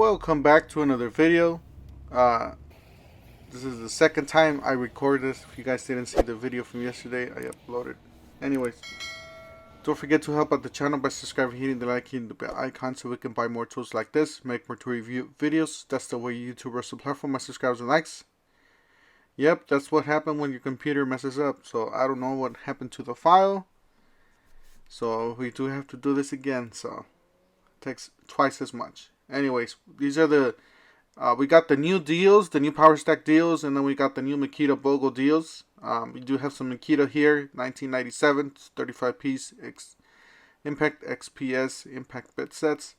Welcome back to another video. Uh, this is the second time I record this. If you guys didn't see the video from yesterday, I uploaded. Anyways, don't forget to help out the channel by subscribing, hitting the like, hitting the bell icon so we can buy more tools like this, make more tool review videos. That's the way YouTubers supply for my subscribers and likes. Yep, that's what happened when your computer messes up. So I don't know what happened to the file. So we do have to do this again. So it takes twice as much. Anyways, these are the we got the new deals, the new Powerstack deals, and then we got the new Makita BOGO deals. We do have some Makita here, 1997, 35 piece Impact XPS Impact bit sets.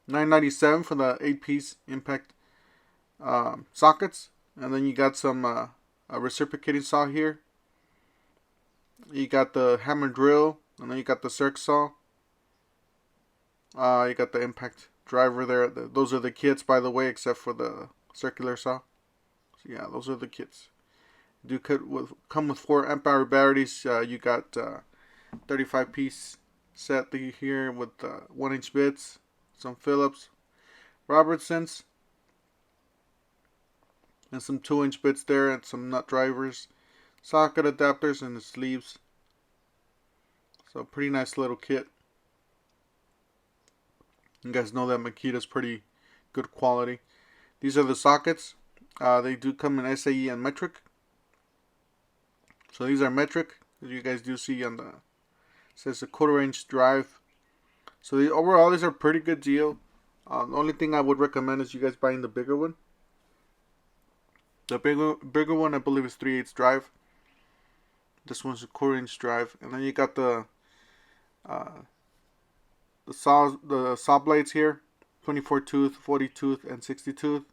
997 for the 8 piece Impact sockets, and then you got some a reciprocating saw here. You got the hammer drill, and then you got the circ saw. You got the impact driver there. Those are the kits, by the way, except for the circular saw. So yeah, those are the kits. Do come with 4 amp hour batteries. You got 35 piece set here with 1-inch bits, some Phillips, Robertsons, and some 2-inch bits there, and some nut drivers, socket adapters, and the sleeves. So pretty nice little kit. You guys know that Makita's pretty good quality. These are the sockets. They do come in SAE and metric. So these are metric, as you guys do see on the, it says a 1/4-inch drive. So overall, these are pretty good deal. The only thing I would recommend is you guys buying the bigger one. The bigger one, I believe, is 3/8 drive. This one's a 1/4-inch drive, and then you got the saw blades here, 24 tooth, 40 tooth, and 60 tooth.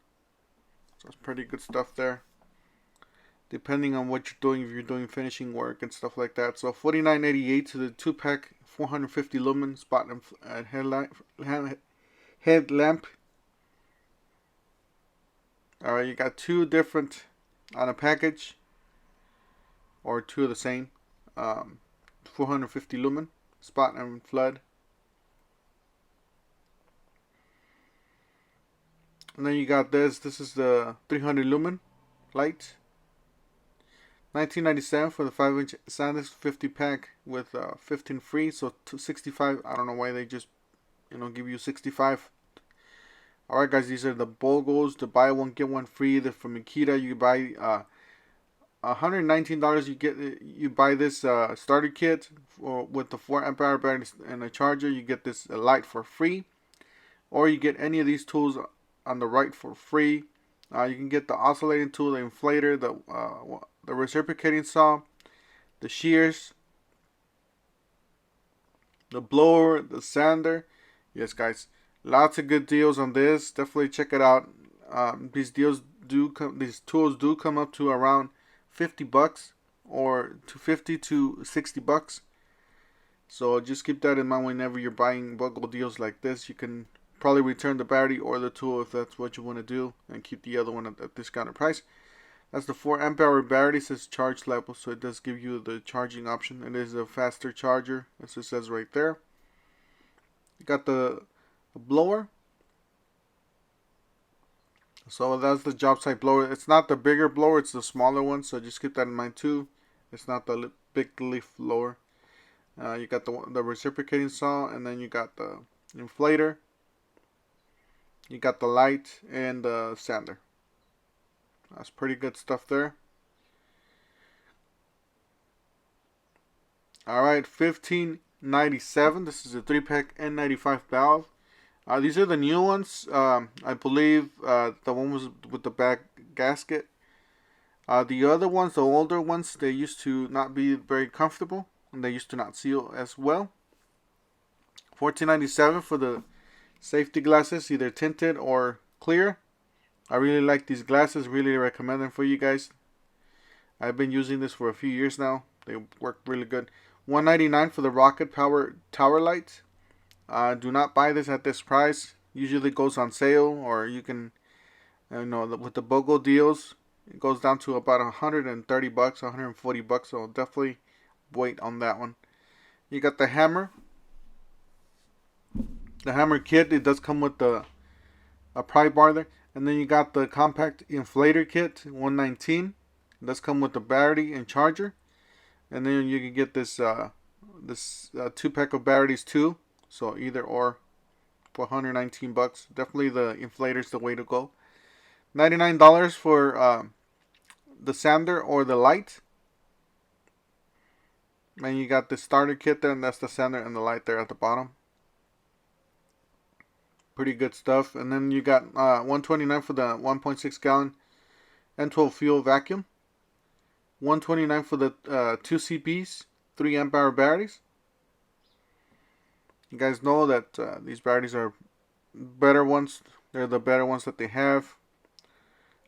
So it's pretty good stuff there, depending on what you're doing, if you're doing finishing work and stuff like that. So $49.88 to the 2-pack, 450 lumen spot and headlamp. Alright, you got 2 different on a package, or 2 of the same. 450 lumen spot and flood. And then you got this. This is the 300 lumen light. $19.97 for the 5-inch SanDisk 50 pack with 15 free. So 265. I don't know why they just give you 65. Alright guys, these are the BOGOs. The buy one get one free. They're from Makita. You buy $119. You buy this starter kit with the 4 amp hour battery and a charger. You get this light for free, or you get any of these tools on the right for free. You can get the oscillating tool, the inflator, the reciprocating saw, the shears, the blower, the sander. Yes, guys, lots of good deals on this. Definitely check it out. These tools do come up to around $50 or to $50 to $60. So just keep that in mind whenever you're buying BOGO deals like this. You can probably return the battery or the tool if that's what you want to do, and keep the other one at a discounted price. That's the 4 amp hour battery. It says charge level, so it does give you the charging option. It is a faster charger, as it says right there. You got the blower. So that's the job site blower. It's not the bigger blower, it's the smaller one, so just keep that in mind too. It's not the big leaf blower. You got the reciprocating saw, and then you got the inflator. You got the light and the sander. That's pretty good stuff there. Alright, $15.97. This is a 3-pack N95 valve. These are the new ones. I believe the one was with the back gasket. The other ones, the older ones, they used to not be very comfortable, and they used to not seal as well. $14.97 for the safety glasses, either tinted or clear. I really like these glasses. Really recommend them for you guys. I've been using this for a few years now. They work really good. $199 for the rocket power tower light. Do not buy this at this price. Usually goes on sale, or you can, with the BOGO deals, it goes down to about $130, $140. So definitely wait on that one. You got the hammer. The hammer kit, it does come with the a pry bar there. And then you got the compact inflator kit, 119. Does come with the battery and charger. And then you can get this 2-pack of batteries too. So either or for 119 bucks. Definitely the inflator's the way to go. $99 for the sander or the light. And you got the starter kit there, and that's the sander and the light there at the bottom. Pretty good stuff. And then you got $129 for the 1.6 gallon N12 fuel vacuum. $129 for the 2 CPs, 3 amp hour batteries. You guys know that these batteries are better ones. They're the better ones that they have.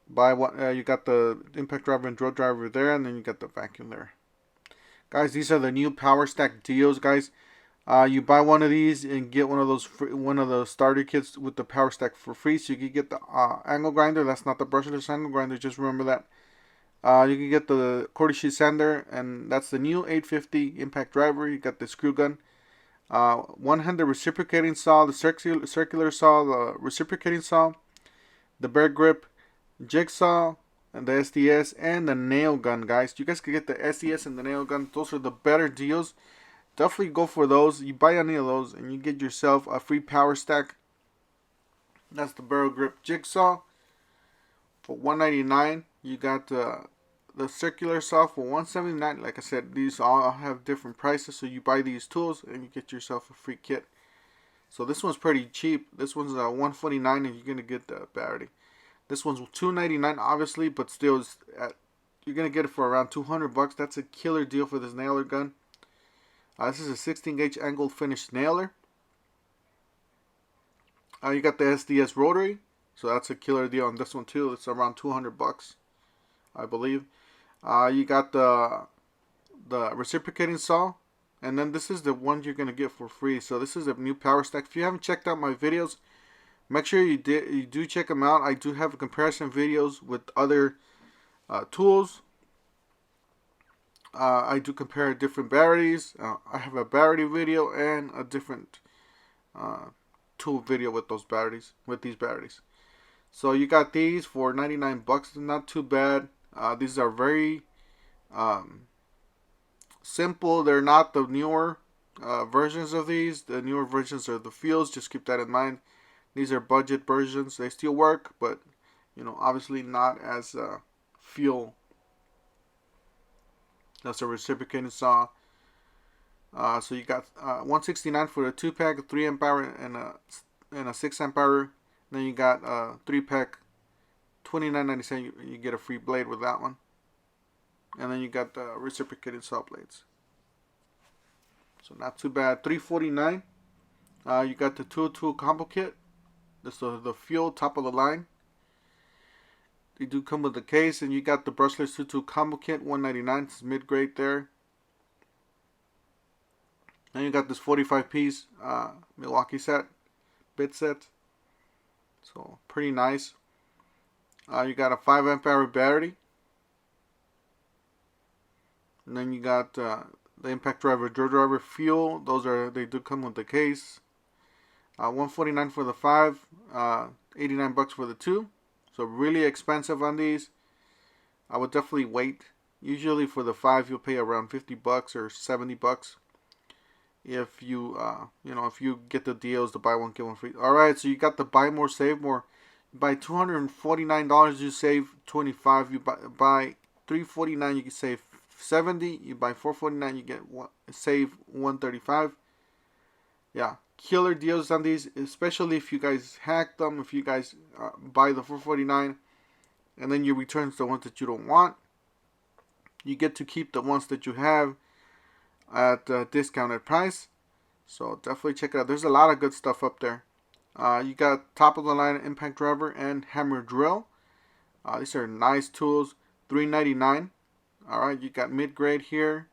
Buy one. You got the impact driver and drill driver there, and then you got the vacuum there. Guys, these are the new Powerstack deals, guys. You buy one of these and get one of those starter kits with the Powerstack for free. So you can get the angle grinder. That's not the brushless angle grinder. Just remember that. You can get the quarter sheet sander, and that's the new 850 impact driver. You got the screw gun, one-handed reciprocating saw, the circular saw, the reciprocating saw, the bear grip, jigsaw, and the SDS, and the nail gun, guys. You guys can get the SDS and the nail gun. Those are the better deals. Definitely go for those. You buy any of those and you get yourself a free Powerstack. That's the barrel grip jigsaw for $199. You got the circular saw for $179. Like I said, these all have different prices, so you buy these tools and you get yourself a free kit. So this one's pretty cheap. This one's $149 and you're gonna get the battery. This one's $299, obviously, but still, you're gonna get it for around 200 bucks. That's a killer deal for this nailer gun. This is a 16 gauge angled finish nailer. You got the SDS Rotary, so that's a killer deal on this one too. It's around 200 bucks, I believe. You got the reciprocating saw, and then this is the one you're gonna get for free. So this is a new Powerstack. If you haven't checked out my videos, make sure you do check them out. I do have comparison videos with other tools. I do compare different batteries. I have a battery video and a different tool video with those batteries, with these batteries. So you got these for 99 bucks. Not too bad. These are very simple. They're not the newer versions of these. The newer versions are the Fields. Just keep that in mind. These are budget versions. They still work, but obviously not as fuel. That's a reciprocating saw. So you got $169 for a 2-pack, 3 amp hour, and a 6 amp hour. Then you got 3-pack, $29.97. You get a free blade with that one. And then you got the reciprocating saw blades. So not too bad. $349. You got the tool combo kit. This is the fuel, top of the line. They do come with the case, and you got the brushless 2 combo kit, $199. It's mid-grade there. And you got this 45-piece Milwaukee bit set. So pretty nice. You got a 5 amp hour battery. And then you got the impact driver, drill driver, fuel. They do come with the case. $149 for the 5, $89 bucks for the 2. So really expensive on these. I would definitely wait. Usually for the 5 you'll pay around 50 bucks or 70 bucks. If you if you get the deals, the buy one get one free. All right, so you got the buy more save more. You buy $249, you save 25. You buy $349, you can save 70. You buy $449, you get save 135. Yeah, killer deals on these, especially if you guys hack them. If you guys buy the $449 and then you return the ones that you don't want, you get to keep the ones that you have at a discounted price. So definitely check it out. There's a lot of good stuff up there. You got top of the line impact driver and hammer drill. These are nice tools. $399. All right, you got mid-grade here.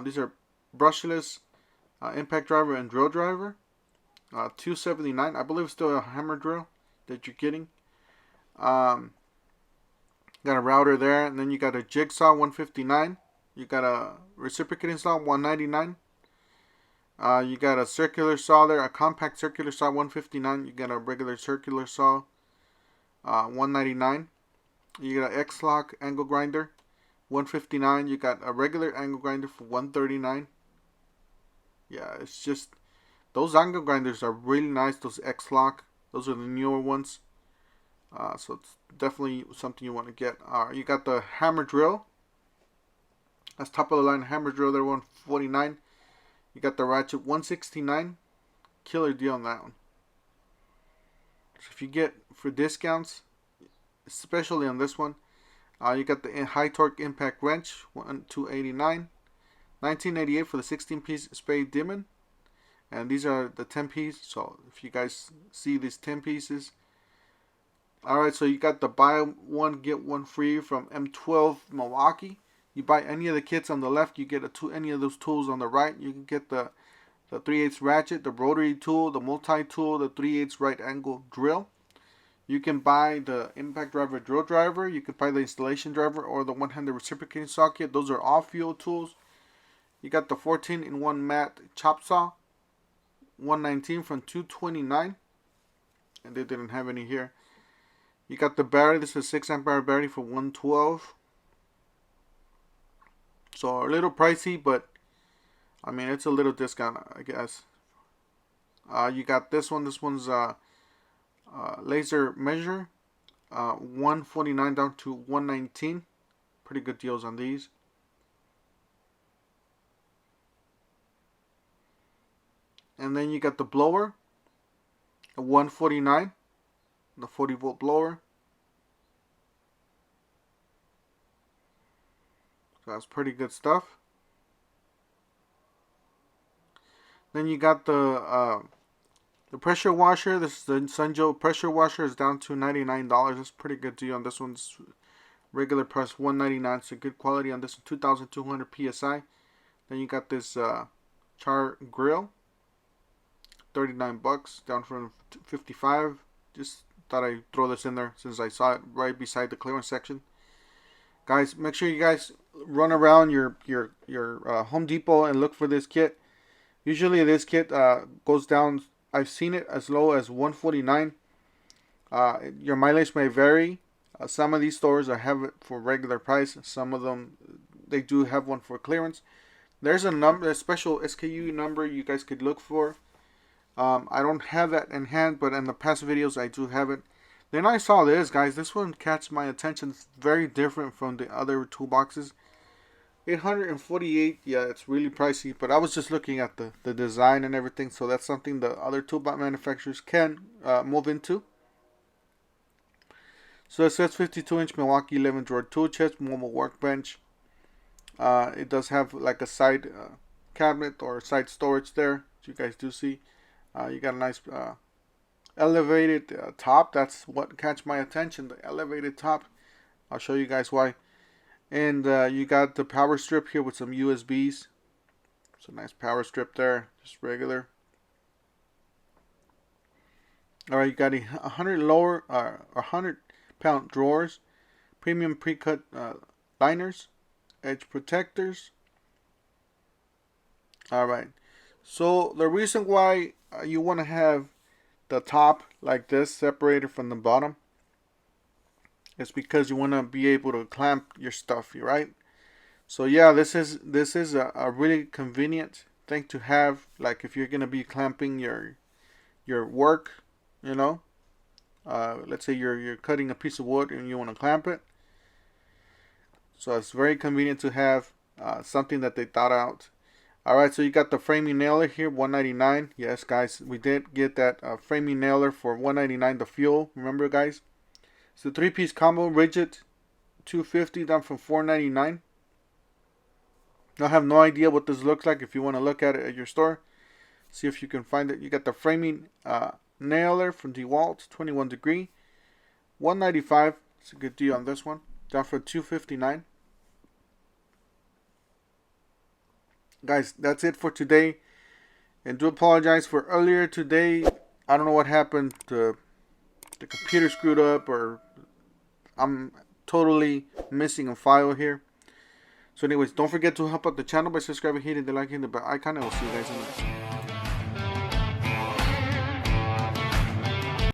These are brushless impact driver and drill driver. $279. I believe it's still a hammer drill that you're getting. Got a router there, and then you got a jigsaw, $159. You got a reciprocating saw, $199. You got a circular saw there, a compact circular saw, $159. You got a regular circular saw, $199. You got an X-Lock angle grinder, $159. You got a regular angle grinder for $139. Yeah, it's just, those angle grinders are really nice. Those X-Lock, those are the newer ones. So it's definitely something you want to get. You got the hammer drill. That's top of the line hammer drill there, $149. You got the ratchet, $169. Killer deal on that one. So if you get for discounts, especially on this one, you got the high torque impact wrench, $289. $19.88 for the 16-piece spade diamond. And these are the 10-piece. So if you guys see these 10 pieces. Alright, so you got the buy one get one free from M12 Milwaukee. You buy any of the kits on the left, you get any of those tools on the right. You can get the 3/8 ratchet, the rotary tool, the multi-tool, the 3/8 right angle drill. You can buy the impact driver drill driver. You can buy the installation driver or the one-handed reciprocating saw kit. Those are all fuel tools. You got the 14-in-1 mat chop saw, $119 from $229. And they didn't have any here. You got the battery. This is a 6 amp hour battery for $112. So a little pricey, but I mean it's a little discount, I guess. You got this one. This one's laser measure, $149 down to $119. Pretty good deals on these. And then you got the blower, $149, the 40-volt blower. So that's pretty good stuff. Then you got the pressure washer. This is the Sunjo pressure washer. Is down to $99. That's a pretty good deal on this one's regular price $199. So good quality on this one, 2,200 psi. Then you got this char grill, $39, down from $55. Just thought I'd throw this in there since I saw it right beside the clearance section. Guys, make sure you guys run around your Home Depot and look for this kit. Usually this kit goes down, I've seen it as low as $149. Your mileage may vary. Some of these stores have it for regular price. Some of them, they do have one for clearance. There's a special SKU number you guys could look for. I don't have that in hand, but in the past videos I do have it. Then I saw this, guys. This one catch my attention. It's very different from the other toolboxes. $848. Yeah, it's really pricey. But I was just looking at the design and everything. So that's something the other toolbox manufacturers can move into. So it says 52-inch Milwaukee 11-drawer tool chest, mobile workbench. It does have like a side cabinet or side storage there, as you guys do see. You got a nice elevated top. That's what catch my attention, the elevated top. I'll show you guys why. And you got the power strip here with some USBs. It's a nice power strip there, just regular. Alright, you got 100-pound drawers, premium pre-cut liners, edge protectors. Alright, so the reason why you want to have the top like this separated from the bottom is because you want to be able to clamp your stuff, right? So yeah, this is a really convenient thing to have, like if you're gonna be clamping your work, you know. Let's say you're cutting a piece of wood and you want to clamp it. So it's very convenient to have something that they thought out. Alright, so you got the framing nailer here, $199. Yes, guys, we did get that framing nailer for $199, the fuel. Remember, guys? It's a 3-piece combo, rigid, $250, down from $499. I have no idea what this looks like. If you want to look at it at your store, see if you can find it. You got the framing nailer from DeWalt, 21 degree, $195. It's a good deal on this one, down for $259. Guys, that's it for today. And do apologize for earlier today. I don't know what happened. The computer screwed up, or I'm totally missing a file here. So anyways, don't forget to help out the channel by subscribing, hitting the like, hitting the bell icon, and we'll see you guys in the next one.